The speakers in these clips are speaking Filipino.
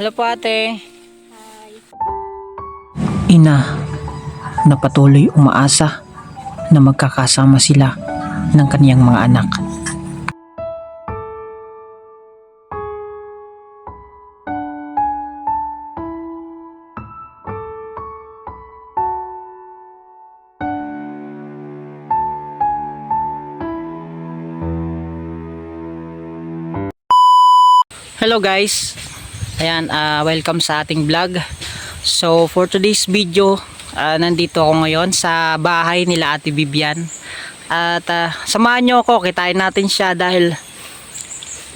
Hello po ate. Hi. Ina na patuloy umaasa na magkakasama sila ng kaniyang mga anak. Hello guys. Ayan, welcome sa ating vlog. So for today's video, nandito ako ngayon sa bahay nila Ate Vivian. At samahan nyo ako, kitain natin siya dahil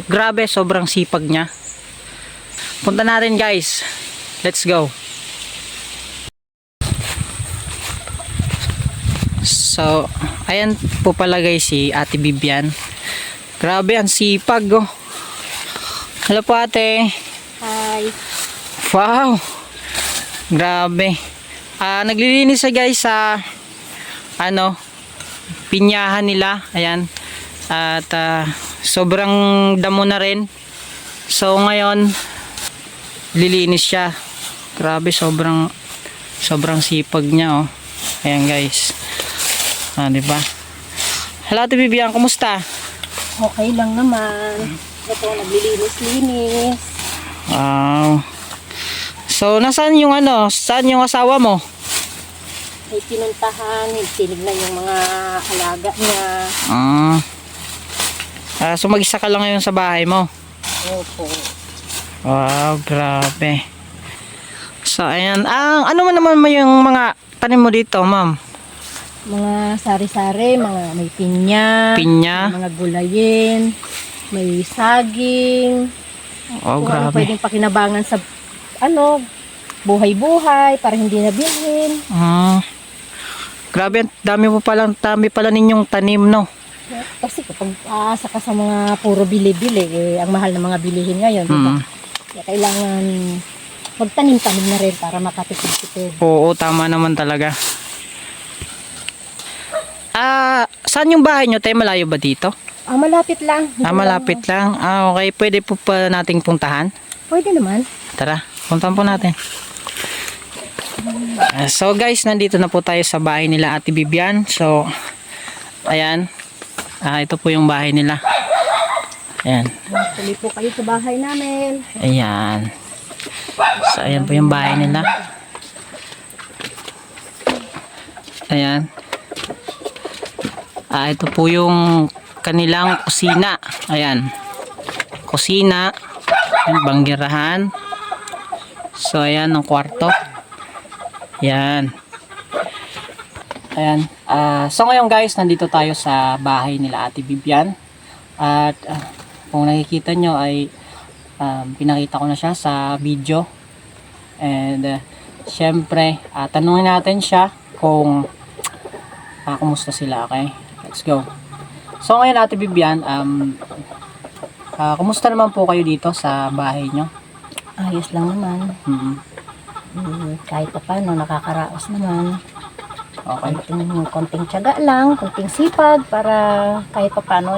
grabe, sobrang sipag niya. Punta natin guys. Let's go. So, ayan po pala guys si Ate Vivian. Grabe, ang sipag oh. Hello po ate. Hi. Wow. Grabe. Naglilinis siya guys sa pinyahan nila. Ayan. At sobrang damo na rin. So ngayon lilinis siya. Grabe, sobrang sipag niya oh. Ayan guys. Diba? Hello Ate Vivian, kumusta? Okay lang naman. Ito, naglilinis-linis. Wow. So, nasaan yung saan yung asawa mo? May pinuntahan, tinignan yung mga alaga niya. So, mag-isa ka lang ngayon sa bahay mo? Opo. Wow, grabe. So, ayan. Ano man naman mo yung mga tanim mo dito, ma'am? Mga sari-sari, mga may pinya. Pinya? Mga gulayin. May saging. Oh, Kung grabe. pwedeng pakinabangan sa buhay-buhay para hindi nabilhin. Grabe, dami pala ninyong tanim, no? Kasi kapag aasa ka sa mga puro bili-bili, ang mahal ng mga bilihin ngayon, diba? Kaya kailangan magtanim-tanim na rin para makatipid-tipid. Oo, tama naman talaga. Saan yung bahay nyo? Tayo malayo ba dito? Malapit lang. Malapit lang. Okay. Pwede po pa nating puntahan? Pwede naman. Tara, puntahan po natin. So guys, nandito na po tayo sa bahay nila Ate Vivian. So, ayan. Ito po yung bahay nila. Ayan. Tuloy po kayo sa bahay namin. Ayan. So, ayan po yung bahay nila. Ayan. Ito po yung kanilang kusina. Ayan. Kusina. Ayan, banggirahan. So, ayan ang kwarto. Ayan. Ayan. So, ngayon guys, nandito tayo sa bahay nila Ate Vivian. At kung nakikita nyo ay pinakita ko na siya sa video. And syempre, tanungin natin siya kung kumusta sila. Okay? Let's go. So ngayon Ate Vivian, kumusta naman po kayo dito sa bahay nyo? Ayos lang naman. Kahit pa paano, nakakaraos naman. Okay. Konting tiyaga lang, konting sipag para kahit pa paano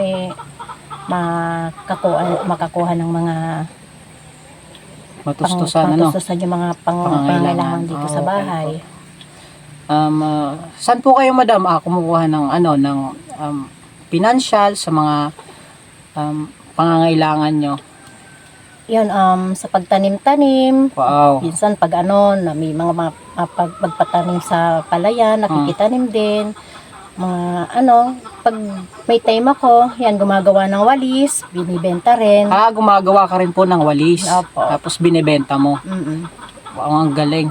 makakuha ng mga Matustusan yung mga pangangailangan dito sa bahay. Saan po kayo madam kumukuha ng ng financial sa mga pangangailangan nyo? Yun, sa pagtanim-tanim. Wow. Minsan pag na may mga pagpatanim sa palayan, nakikitanim din. Mga pag may time ako, yan, gumagawa ng walis, binibenta rin. Gumagawa ka rin po ng walis. Opo. Tapos binibenta mo. Wow, ang galing.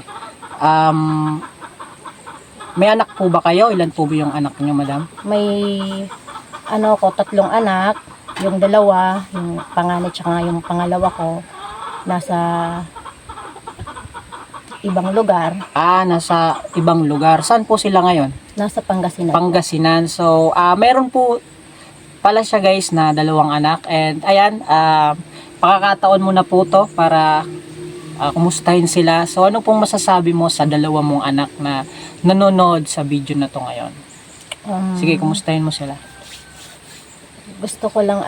May anak po ba kayo? Ilan po ba yung anak niyo, madam? May 3 anak. Yung 2, yung panganay tsaka yung pangalawa ko, nasa ibang lugar. Nasa ibang lugar. Saan po sila ngayon? Nasa Pangasinan. Pangasinan. So, meron po pala siya guys na 2 anak. And ayan, pakakataon mo na po to para kumustahin sila. So, ano pong masasabi mo sa 2 mong anak na nanonood sa video na to ngayon? Sige, kumustahin mo sila. Gusto ko lang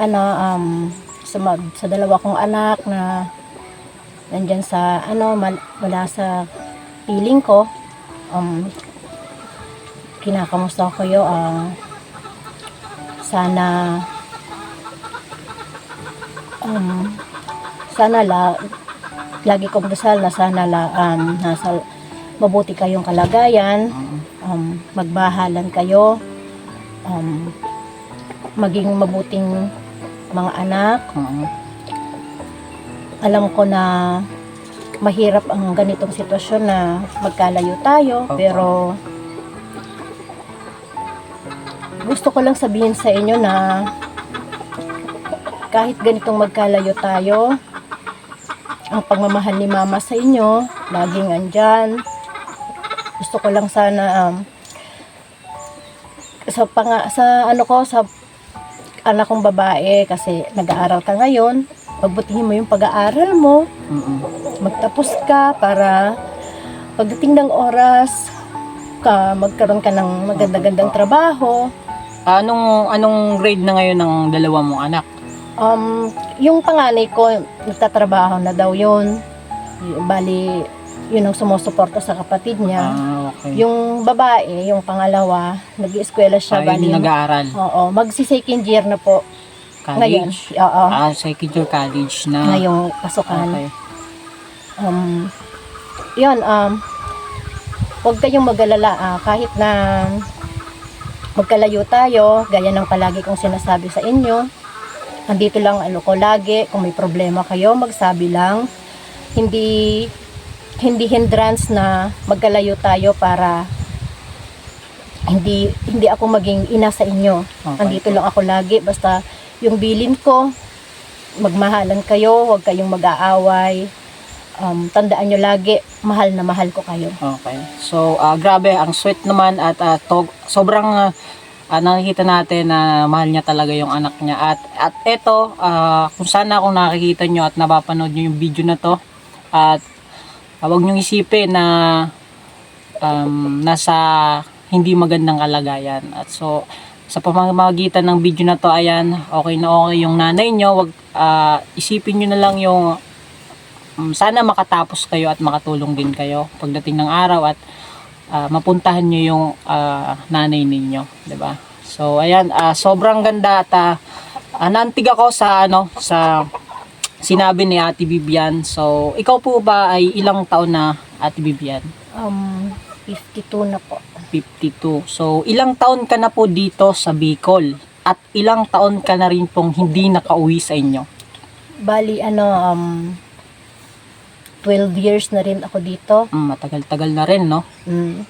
sa 2 kong anak na nandyan sa wala sa piling ko. Kinakamusta ko kayo. Sana lagi kong dasal na sana nasa mabuti kayong kalagayan, magbahalan kayo, maging mabuting mga anak. Alam ko na mahirap ang ganitong sitwasyon na magkalayo tayo, pero gusto ko lang sabihin sa inyo na kahit ganitong magkalayo tayo, ang pagmamahal ni Mama sa inyo laging andyan. Gusto ko lang sana sa anak kong babae, kasi nag-aaral ka ngayon, pagbutihin mo yung pag-aaral mo, magtapos ka para pagdating ng oras magkaroon ka ng maganda-gandang trabaho. Anong grade na ngayon ng dalawa mong anak? Yung panganay ko, nagtatrabaho na daw yun. Bali, yun ang sumusuporta sa kapatid niya. Okay. Yung babae, yung pangalawa, nag-ieskwela siya. Bali, nag-aaral. Oo, magsi-second year na po. Ngayon. College? Oo. Second year college na. Ngayong pasukan. Okay. Yun, huwag kayong mag-alala. Kahit na magkalayo tayo, gaya ng palagi kong sinasabi sa inyo, andito lang ko lagi. Kung may problema kayo, magsabi lang. Hindi hindrance na magkalayo tayo para hindi ako maging ina sa inyo. Okay. Andito lang ako lagi. Basta yung bilin ko, magmahalan kayo, huwag kayong mag-aaway. Tandaan nyo lagi, mahal na mahal ko kayo. Okay. So, grabe, ang sweet naman at sobrang nakikita natin na mahal niya talaga yung anak niya. At eto, kung sana kung nakikita nyo at napapanood nyo yung video na to, at huwag nyo isipin na nasa hindi magandang kalagayan. At so, sa pamamagitan ng video na to, ayan, okay na okay yung nanay nyo. Wag, isipin nyo na lang yung sana makatapos kayo at makatulong din kayo pagdating ng araw at mapuntahan nyo yung nanay ninyo, 'di ba? So ayan, sobrang ganda at naantig ako sa sa sinabi ni Ate Bibian. So ikaw po ba ay ilang taon na, Ate Bibian? 52 na po. 52. So ilang taon ka na po dito sa Bicol at ilang taon ka na rin pong hindi nakauwi sa inyo? Bali 12 years na rin ako dito. Matagal-tagal na rin, no?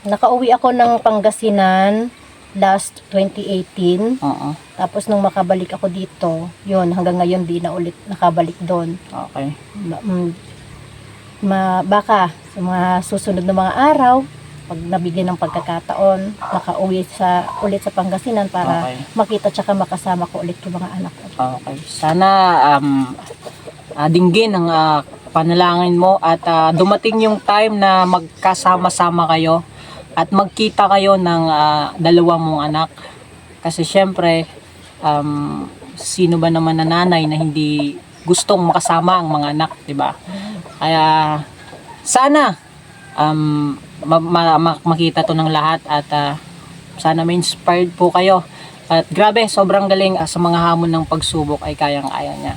Nakauwi ako ng Pangasinan last 2018. Oo. Tapos nung makabalik ako dito, yun, hanggang ngayon di na ulit nakabalik doon. Okay. Baka sa mga susunod na mga araw, pag nabigyan ng pagkakataon, makauwi ulit sa Pangasinan para makita tsaka makasama ko ulit yung mga anak ko. Okay. Sana dinggin ang panalangin mo at dumating yung time na magkasama-sama kayo at magkita kayo ng dalawa mong anak. Kasi syempre, sino ba naman na nanay na hindi gustong makasama ang mga anak, 'di ba? Kaya sana makita to ng lahat at sana may inspired po kayo. At grabe, sobrang galing sa mga hamon ng pagsubok ay kayang-kaya niya.